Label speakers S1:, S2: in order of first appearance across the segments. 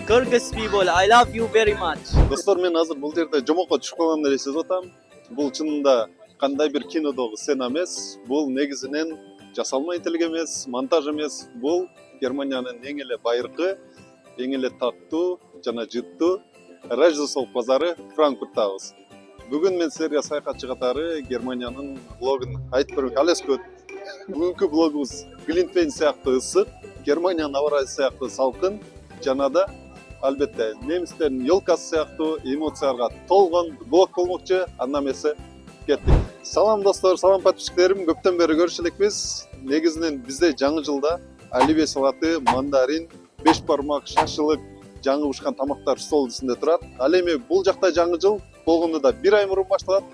S1: Kyrgyz people, I love you very much.
S2: Достор, мен азыр бул жерде жомокко түшүп калган эле сезип атам. Бул чынында кандай бир кинодогу сцена эмес. Бул негизинен жасалма интеллиг эмес, монтаж эмес. Бул Германиянын эң эле байыркы, эң эле таттуу жана жыттуу Рождество базары Франкфурттабыз. Бүгүн мен силерге саякатчы катары Германиянын блогун айтып бермек алескөт. Бүгүнкү блогубуз Глинтвейн сыяктуу ысык, Германиянын аба ырайы сыяктуу салкын, жана да албетте немистердин елкасы сыяктуу эмоцияларга толгон блог болмокчу. Андан эмесе кеттик. Салам достор, салам подписчиктерим. Көптөн бери көрүшө элекпиз. Негизинен бизде жаңы жылда оливье салаты, мандарин, беш бармак, шашылык, жаңы бышкан тамактар стол үстүндө турат. Ал эми бул жакта жаңы жыл болгондо да бир ай мурун башталат.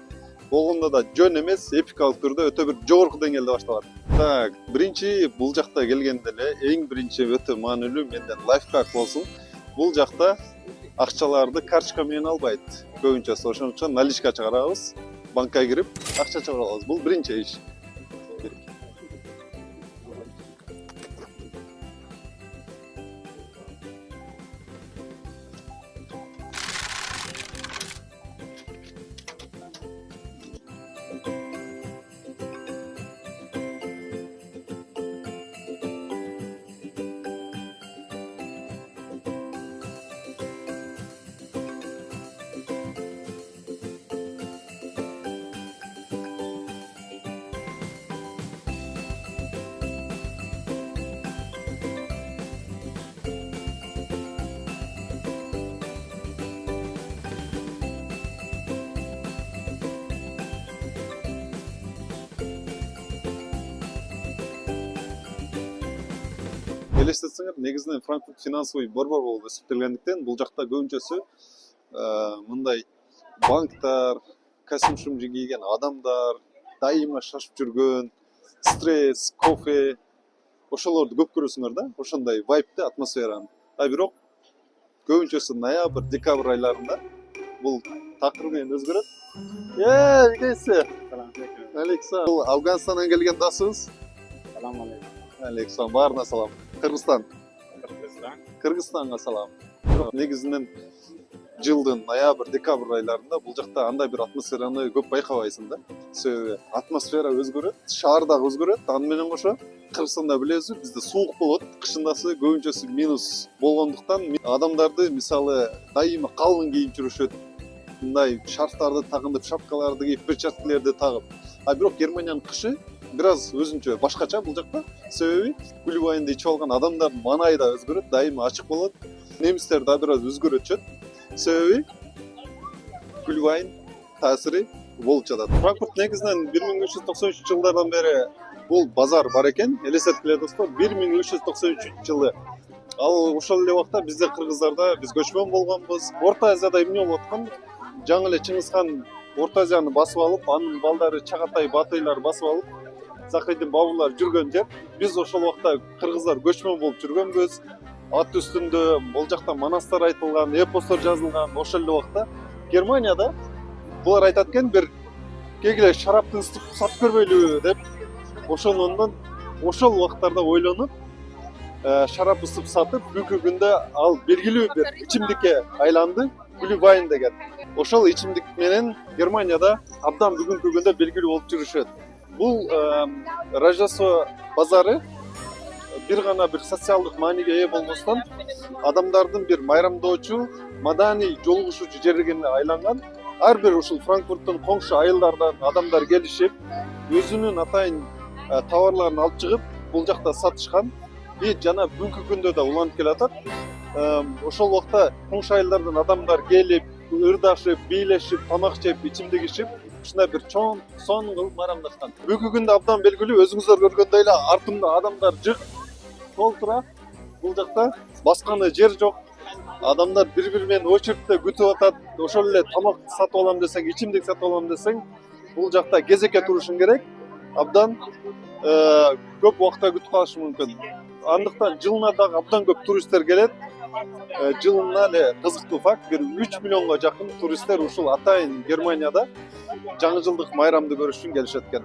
S2: Болгондо да жөн эмес, эпикалык түрдө өтө бир жогорку деңгээлде башталат. Так, биринчи бул жакта келгенде эле эң биринчи өтө маанилүү менден лайфхак болсун. Бул жакта акчаларды карточка менен албайт. Көбүнчөсү ошон үчүн наличка чыгарабыз, банкка кирип акча чыгарып алабыз. Бул биринчи иш. Элестетсеңер, негизинен Франкфурт финансовый борбор болуп эсептелгендиктен бул жакта көбүнчөсү мындай банктар, костюм кийген адамдар, дайыма шашып жүргөн, стресс, кофе, ошолорду көп көрөсүңөр да, ошондой вайбты, атмосфераны. А бирок көбүнчөсү ноябрь, декабрь айларында бул такыр менен өзгөрөт. Кайсы? Александр, бул Афганистандан келген досубуз.
S3: Салам алейкум.
S2: Александр, баарына салам. Кыргызстан. Кыргызстанга салам. Негизинен жылдын ноябрь, декабрь айларында бул жакта андай бир атмосфераны көп байкабайсың да. Себеби атмосфера өзгөрөт, шаар дагы өзгөрөт. Аны менен кошо Кыргызстанда билесиз, бизде суук болот, кышындасы көбүнчөсү минус болгондуктан адамдарды мисалы дайыма калың кийип жүрүшөт. Мындай шарфтарды тагынып, шапкаларды кийип, перчаткаларды тагып. А бирок Германиянын кышы бираз өзүнчө башкача бул жакта. Себеби кульвайнды ичип алган адамдардын маанайы да өзгөрөт, дайыма ачык болот. Немистер да бираз өзгөрөчөт. Себеби кульвайн таасири болуп жатат. Франкфурт негизинен 1393 жылдардан бери бул базар бар экен. Элестеткиле достор, 1393 жылы. Ал ошол эле убакта бизде кыргыздарда биз көчмөн болгонбуз. Орто Азияда эмне болуп аткан? Жаңы эле Чыңгызхан Орто Азияны басып алып, анын балдары Чагатай, Батыйлар басып алып, Захидин бабулар жүргөн жер. Биз ошол убакта кыргыздар көчмөн болуп жүргөнбүз. Ат үстүндө бул жакта монастыр айтылган, эпостор жазылган. Ошол эле убакта Германияда булар айтат экен, бир кегиле шарапты ысытып сатып көрбөйлүбү деп. Ошондон ошол убактарда ойлонуп, шарап ысытып сатып, бүгүнкү күндө ал белгилүү бир ичимдикке айланды, Glühwein деген. Ошол ичимдик менен Германияда абдан бүгүнкү күндө белгилүү болуп жүрүшөт. Бул Рождество базары бир гана бир социалдык мааниге ээ болбостон, адамдардын бир майрамдоочу, маданий жолугушуучу жергине айланган. Ар бир ушул Франкфурттун коңшу айылдардан адамдар келишип, өзүнүн атайын товарларын алып чыгып, бул жакта сатышкан. И жана бүгүнкү күндө да уланып келатат. Ошол убакта коңшу айылдардан адамдар келип, ырдашып, бийлешип, тамак жеп, ичимдик ичип, ушундай бир чоң сон кылып майрамдашкан. Бүгүнкү күндө абдан белгилүү, өзүңүздөр көргөндөй эле артымда адамдар жык толтура. Бул жакта басканы жер жок. Адамдар бири-бири менен очередте күтүп атат. Ошол эле тамак сатып алам десең, ичимдик сатып алам десең, бул жакта кезекке турушуң керек. абдан көп убакытта күтүп калышы мүмкүн. Андыктан жылына дагы абдан көп туристтер келет. Жылына эле кызыктуу факт, бир 3 миллионго жакын туристтер ушул атайын Германияда жаңы жылдык майрамды көрүш үчүн келишет экен.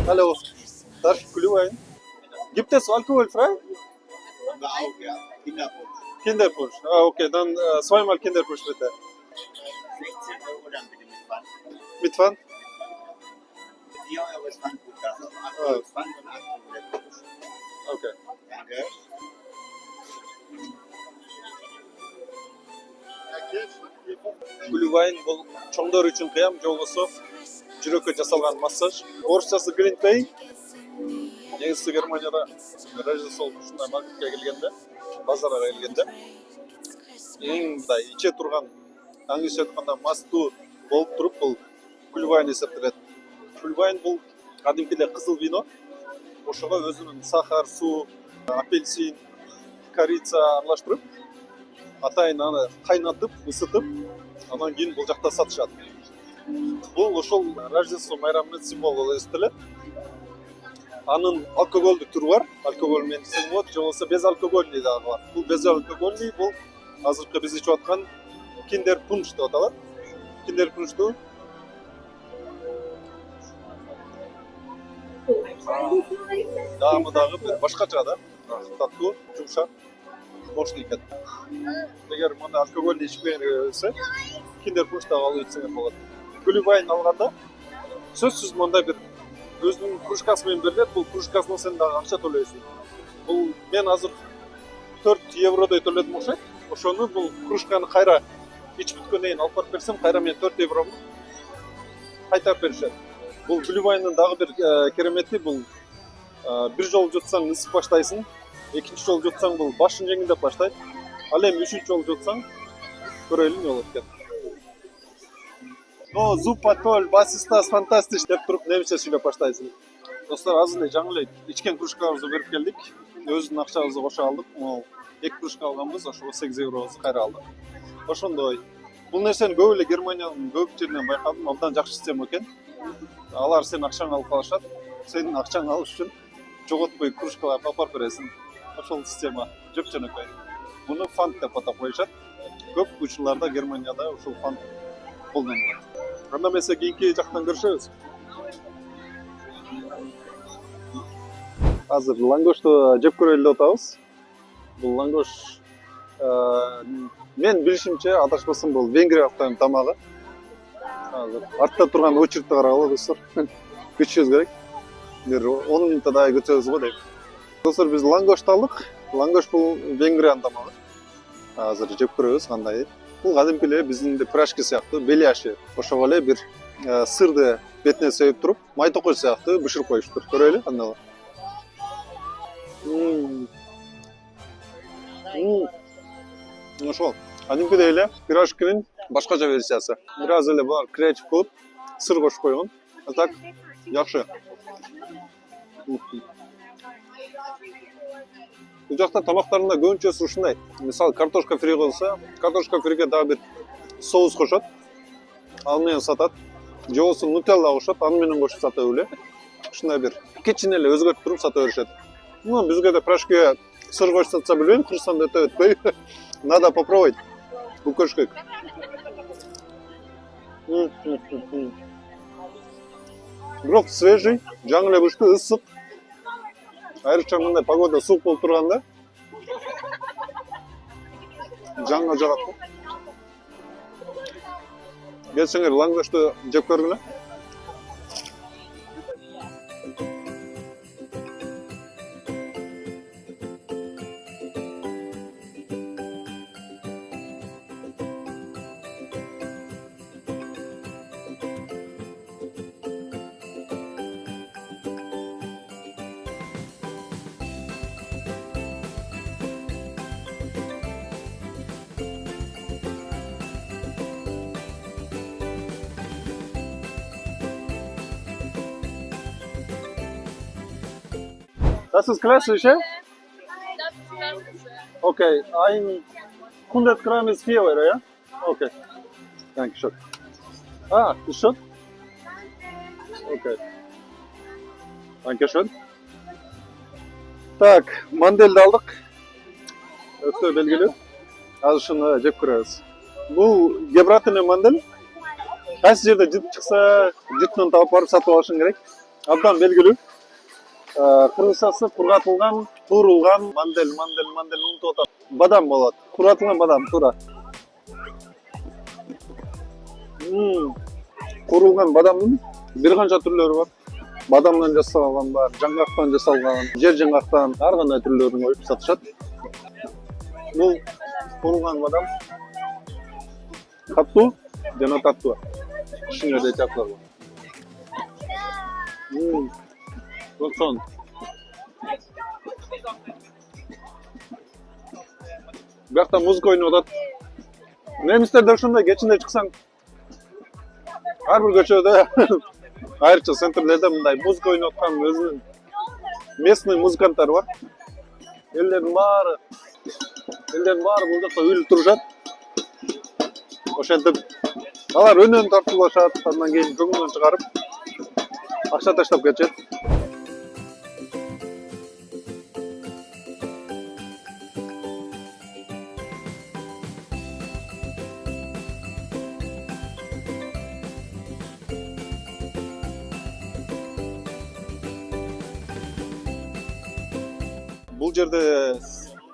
S2: Hallo, darf ich Glühwein? Gibt es alkoholfrei?
S3: Auch, ja. Kinderpunsch.
S2: Kinderpunsch. Ah, okay, dann zweimal Kinderpunsch bitte.
S3: 16 Euro dann bitte mit Pfand.
S2: Mit Pfand?
S3: 4 Euro ist Pfandguthaben. 8
S2: Ah.
S3: Euro ist Pfand und 8 Euro der Punsch.
S2: Okay.
S3: Danke.
S2: Glühwein бул чоңдор үчүн кыям, же болбосо жүрөккө жасалган массаж. Орусчасы Greenway. Негизи Германияда Рождество ушундай маркетке келгенде, базарга келгенде эң мындай иче турган, таң иче атканда мастуу болуп туруп бул Glühwein эсептелет. Glühwein бул кадимки эле кызыл вино. Ошого өзүнүн сахар, суу, апельсин, корица аралаштырып, атайын аны кайнатып, ысытып, анан кийин бул жакта сатышат. Бул ошол Рождество майрамынын символу болуп эсептелет. Анын алкогольдүк түрү бар. Алкоголь менен десең болот, же болбосо безалкогольный дагы бар. Бул безалкогольный бул азыркы биз ичип аткан Kinder Punsch деп аталат. Kinder Punschту даамы дагы бир башкача да. Таттуу, жумшак, мощный экен. Эгер мында алкогольный ичпесе, Kinder Punsch дагы алып ичсеңер болот. Glühwein алганда сөзсүз мындай бир өзүнүн кружкасы менен берилет. Бул кружкасына сен дагы акча төлөйсүң. Бул мен азыр 4 евродой төлөдүм окшойт. Ошону бул кружканы кайра ичип бүткөндөн кийин алып барып берсем, кайра мен 4 еврону кайтарып беришет. Бул Glühwein'дин дагы бир керемети бул бир жолу жутсаң ысып баштайсың, экинчи жолу жутсаң бул башың жеңилдеп баштайт. Ал эми үчүнчү жолу жутсаң көрөлү эмне болот экен. No, super toll, was ist das fantastisch деп туруп немисче сүйлөп баштайсың. Достор, азыр эле жаңы эле ичкен кружкабызды берип келдик. Өзүнүн акчабызды кошо алдык. Могу 2 кружка алганбыз, ошого 8 евробузду кайра алдык. Ошондой. Бул нерсени көп эле Германиянын көп жеринен байкадым, абдан жакшы система экен. Алар сен акчаңды алып калышат. Сенин акчаңды алыш үчүн жоготпой кружкаларды алып барып бересиң. Ошол система жөп-жөнөкөй. Муну фанд деп атап коюшат. Көп учурларда Германияда ушул фанд колдонулат. Анда эмесе кийинки жактан көрүшөбүз. Азыр лангошту жеп көрөлү деп атабыз. Бул лангош мен билишимче адашпасам бул Венгриялыктардын тамагы. Азыр артта турган очередти карагыла достор. Күтүшүбүз керек. Бир 10 минуттай күтөбүз го дейм. Достор, биз лангошты алдык. Лангош бул Венгриянын тамагы. Азыр жеп көрөбүз кандай. Бул кадимки эле биздин пирожки сыяктуу, беляши. Ошого эле бир сырды бетине сөөп туруп, май токоч сыяктуу бышырып коюштур. Көрөлү кандай. Ошол кадимкидей эле пирожкинин башкача версиясы. Бир аз эле бар креатив кылып, сыр кошуп койгон. Так, жакшы. Бул жакта тамактарында көбүнчөсү ушундай. Мисалы, картошка фри болсо, картошка фриге дагы бир соус кошот. Ал менен сатат. Же болбосо нутелла кошот, аны менен кошуп сата эле. Ушундай бир кичине эле өзгөртүп туруп сата беришет. Ну, бизге да пирожкиге сыр кошуп сатса билбейм, кыргызстанда өтө өтпөй. Надо попробовать. Бул көрүш керек. Бирок свежий, жаңы эле бышты, ысык. Айрыкча мындай погода суук болуп турганда жаңга жагат. Келсеңер лангошту жеп көргүлө. Das ist klassisch, ja? Okay, ein 100 Gramm ist 4 Euro, ja? Okay. Dankeschön. Ah, ist schon? Okay. Dankeschön. Tak, mandeldi aldık. Öte belgili. Az şunu jep ko'ramiz. Bu gebratini mandel. Qaysi yerda jit chiqsa, jitni topib borib sotib olishing kerak. Abdan belgili. Qirg'izchasi qurg'atilgan, turilgan mandel unutib o'tadi. Badam bo'ladi. Quritilgan badam, to'ra. Qurilgan badamning bir qancha turlari bor. Badamdan жасалган бар, жаңгактан жасалган, жер жаңгактан ар кандай түрлөрүн коюп сатышат. Бул курулган бадам каттуу жана таттуу. Ишине де жактар бар. Тоқсон. Бияқта музыка ойнап атат. Немистерде ошондой кечинде чыксаң, ар бир көчөдө айрыкча центрлерде мындай музыка ойнап аткан өзүнүн местный музыканттар бар. Элдердин баары бул жакта үйлүп турушат. Ошентип алар өнөн тартуулашат, андан кийин көңүлүн чыгарып акча таштап кетишет. Бул жерде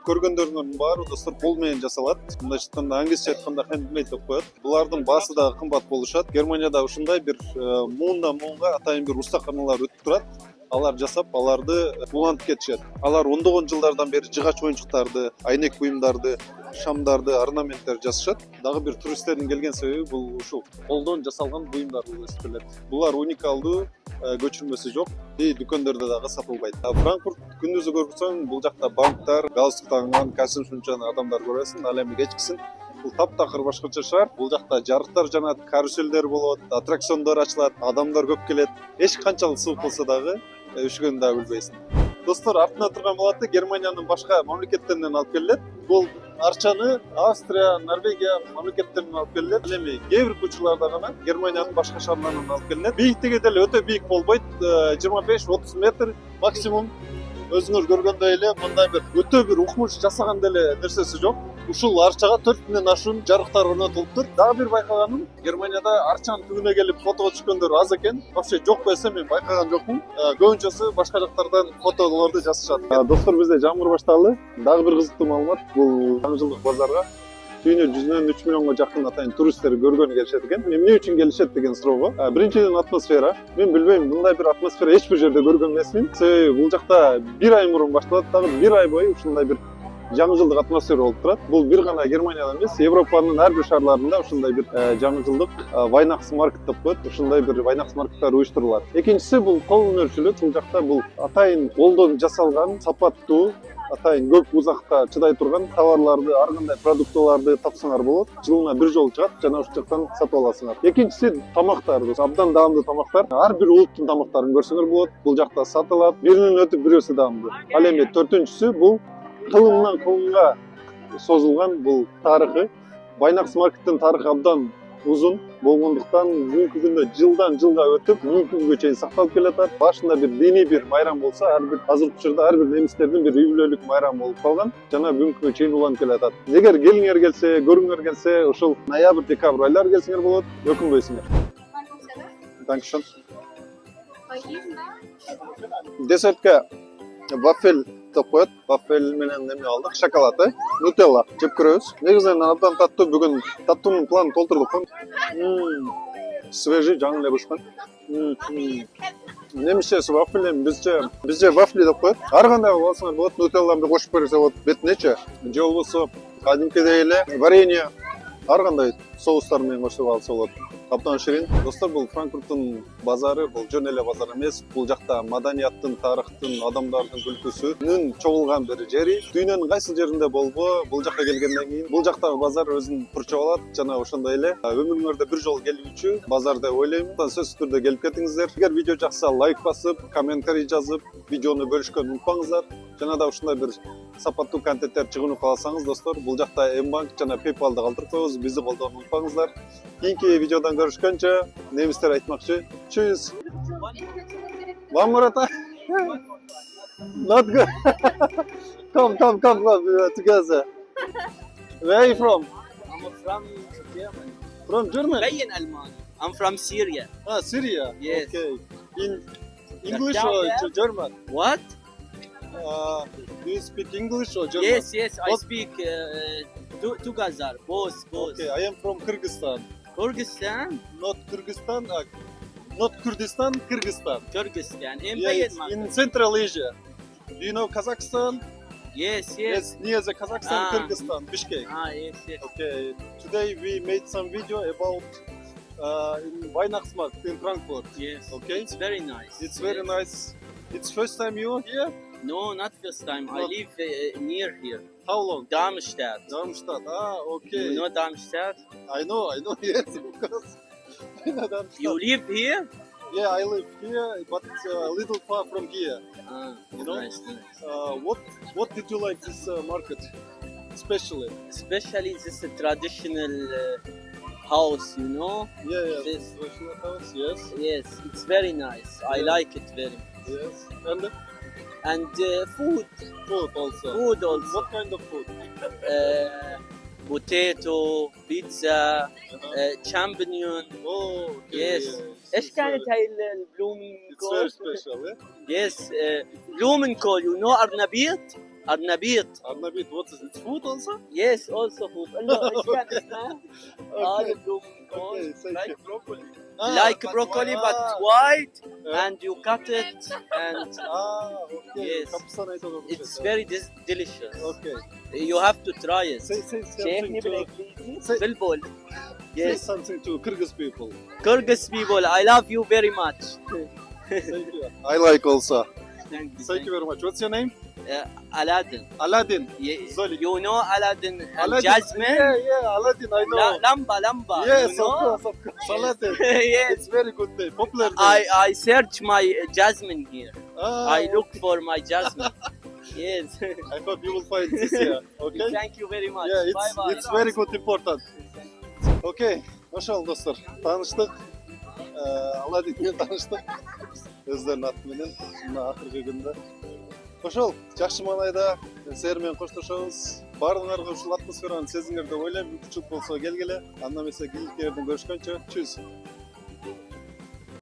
S2: көргөндөрүнүн баары достор кол менен жасалат. Мындайча айтканда, англисче айтканда handmade деп коет. Булардын баасы да кымбат болушат. Германияда ушундай бир муунга атайын бир устаканалар өтүп турат. Алар жасап, аларды улантып кетишет. Алар ондогон жылдардан бери жыгач оюнчуктарды, айнек буюмдарды, шамдарды, орнаменттер жасашат. Дагы бир туристтердин келген себеби бул ушул колдон жасалган буюмдар болуп эсептелет. Булар уникалдуу, көчүрмөсү жок. Дүкөндөрдө дагы сатылбайт. Франкфурт күндүзү көрсөң, бул жакта банктар, галстук тагынган, костюм сумчан адамдар көрөсүң. Ал эми кечкисин бул таптакыр башкача шаар. Бул жакта жарыктар жанат, каруселдер болот, аттракциондор ачылат, адамдар көп келет. Эч канчалык суук болсо дагы üşügөнү да билбейсиң. Достор, артына турган болот, Германиянын башка мамлекеттеринен алып келет. Бул арчаны Австрия, Норвегия мамлекеттеринен алып келет. Эми кээ бир учурларда гана Германиянын башка шаарынан алып келет. Бийиктиги деле өтө бийик болбойт, 25-30 метр максимум. Өзүңүз көргөндөй эле мындай бир өтө бир укмуш жасаган деле нерсеси жок. Ушул арчага 4000ден ашуун жарыктар орнотулуптур. Дагы бир байкаганым, Германияда арчанын түбүнө келип фотого түшкөндөр аз экен. Вообще жок болсо мен байкаган жокмун. Көбүнчөсү башка жактардан фотолорду жасашат. Достор, бизде жамгыр башталды. Дагы бир кызыктуу маалымат, бул жаңы жылдык базарга дүйнө жүзүнөн 3 миллионго жакын атайын туристтер көргөнү келишет экен. Эмне үчүн келишет деген суроого, биринчиден атмосфера. Мен билбейм, мындай бир атмосфера эч бир жерде көргөн эмесмин. Себеби бул жакта бир ай мурун башталат, дагы бир ай бою ушундай бир жаңы жылдык атмосфера болуп турат. Бул бир гана Германияда эмес, Европанын ар бир шаарларында ушундай бир жаңы жылдык Weihnachtsmarkt деп коет. Ушундай бир Weihnachtsmarkттар уюштурулат. Экинчиси бул кол өнөрчүлүк. Бул жакта бул атайын колдон жасалган, сапаттуу, атайын көп узакта чыдай турган товарларды, ар кандай продуктыларды тапсаңар болот. Жылына бир жолу чыгат, жана ушул жактан сатып аласыңар. Экинчиси тамактар, абдан даамдуу тамактар. Ар бир улуттун тамактарын көрсөңөр болот. Бул жакта сатылат. Биринен өтүп бирөөсү даамдуу. Ал эми төртүнчүсү бул кылымдан кылымга созулган бул тарыхы. Weihnachtsmarkттын тарыхы абдан узун болгондуктан бүгүнкү күндө жылдан жылга өтүп, бүгүнкү күнгө чейин сакталып келатат. Башында бир диний бир майрам болсо, ар бир азыркы учурда ар бир немистердин бир үй бүлөлүк майрам болуп калган, жана бүгүнкү күнгө чейин уланып келатат. Эгер келиңер келсе, көрүңөр келсе, ушул ноябрь, декабрь айлары келсеңер болот, өкүнбөйсүңөр. Dankeschön. Десертке вафель деп коет. Вафель менен неме алдык, шоколад, нутелла жеп көрөбүз. Негизинен абдан таттуу, бүгүн таттуунун планын толтурдук. Свежий, жаңы эле бышкан. Немисчеси вафель, бизче вафли деп коет. Ар кандай алсаңар болот, нутелланы кошуп берсе болот бетинечи. Же болбосо кадимкидей эле варенье, ар кандай соустар менен кошуп алса болот. Абдан ширин. Достор, бул Франкфурттун базары, бул жөн эле базар эмес. Бул жакта маданияттын, тарыхтын, адамдардын күлкүсүнүн чогулган бир жери. Дүйнөнүн кайсы жеринде болбо, бул жакка келгенден кийин бул жактагы базар өзүн курчуп алат. Жана ошондой эле өмүрүңөрдө бир жолу келүүчү базар деп ойлойм. Сөзсүз түрдө келип кетиңиздер. Эгер видео жакса лайк басып, комментарий жазып, видеону бөлүшкөнү унутпаңыздар. Жана да ушундай бир сапаттуу контенттер чыгууну кааласаңыз, достор, бул жакта M-Bank жана PayPal'ды калтырып коебуз. Бизди колдоону унутпаңыздар. Кийинки видеодон көрүшкөнчө, немистер айтмакчы. Чүз. One more time. Not good. Come together. Where are you from?
S1: I'm from Germany.
S2: From Germany.
S1: مبين ألماني. I'm from Syria.
S2: Ah, Syria.
S1: Yes.
S2: Okay. In English
S1: down
S2: or
S1: there?
S2: German?
S1: What?
S2: Do you speak English or German?
S1: Yes, I
S2: What?
S1: speak together. Both.
S2: Okay, I am from Kyrgyzstan.
S1: Kyrgyzstan.
S2: Not Kyrgyzstan, not Kurdistan, Kyrgyzstan.
S1: Kyrgyzstan.
S2: Yes, in Central Asia. Do you know Kazakhstan?
S1: Yes.
S2: Yes, near the Kazakhstan,
S1: Ah.
S2: Kyrgyzstan, Bishkek.
S1: Yes.
S2: Okay, today we made some video about in Weihnachtsmarkt in Frankfurt.
S1: Yes.
S2: Okay.
S1: It's very nice.
S2: It's very nice. It's first time you are here?
S1: No, not first time. I
S2: Not-
S1: live near here.
S2: How long?
S1: Darmstadt.
S2: Darmstadt. Ah, okay.
S1: You know Darmstadt?
S2: I know, yes, because I know Darmstadt.
S1: You live here?
S2: Yeah, I live here, but a little far from here. You know?
S1: Nice.
S2: What did you like this market, especially?
S1: Especially this traditional house, you know?
S2: Yeah,
S1: This.
S2: traditional house, yes,
S1: Yes, it's very nice. I
S2: Yeah.
S1: like it very much.
S2: yes, and
S1: And food
S2: also.
S1: also.
S2: What kind of food?
S1: Potato, pizza, champignon.
S2: Oh, okay.
S1: Yes. ايش
S2: It's
S1: كانت
S2: very-
S1: هاي
S2: It's very
S1: البلومنكول؟
S2: special, yeah?
S1: Yes, blumenkohl, you know أرنبيط؟ أرنبيط.
S2: Arnavut, what is it? It's food also?
S1: Yes, also food. الله ايش كان اسمه؟ هذا بلومنكول.
S2: Okay, thank
S1: Like
S2: you.
S1: broccoli.
S2: Ah,
S1: Like broccoli but
S2: ah,
S1: white,
S2: Yeah.
S1: and you cut it and
S2: okay.
S1: Yes.
S2: Kapsana is over
S1: it's
S2: there.
S1: very delicious.
S2: Okay.
S1: You have to try it.
S2: Say
S1: شايفني
S2: something to
S1: بالانجليزي
S2: Say-
S1: بالبول.
S2: say
S1: Yes,
S2: something to Kyrgyz people.
S1: Kyrgyz people, I love you very much.
S2: Thank you. I like also. Thank you very much. What's your name?
S1: Aladdin.
S2: Aladdin. Zoli.
S1: You know Aladdin and
S2: Aladdin.
S1: Jasmine?
S2: Yeah, Aladdin. I know.
S1: Lamba.
S2: Yes,
S1: you know?
S2: of course. Aladdin.
S1: Yes.
S2: It's very good day. Popular day.
S1: I search my Jasmine here.
S2: Ah,
S1: I look for my Jasmine. Yes.
S2: I hope you will find this here. Okay.
S1: Thank you very much.
S2: Yeah,
S1: Bye bye.
S2: it's very good, important. Okay, ошол достор. Таныштык. Aladdin менен таныштык. Өздөрүнүн аты менен мына акыркы күндө. Ошол жакшы маанайда силер менен коштошобуз. Баардыгыңарга ушул атмосфераны сезиңер деп ойлойм. Мүмкүнчүлүк болсо келгиле. Анда эмесе кийинки жерден көрүшкөнчө чүз.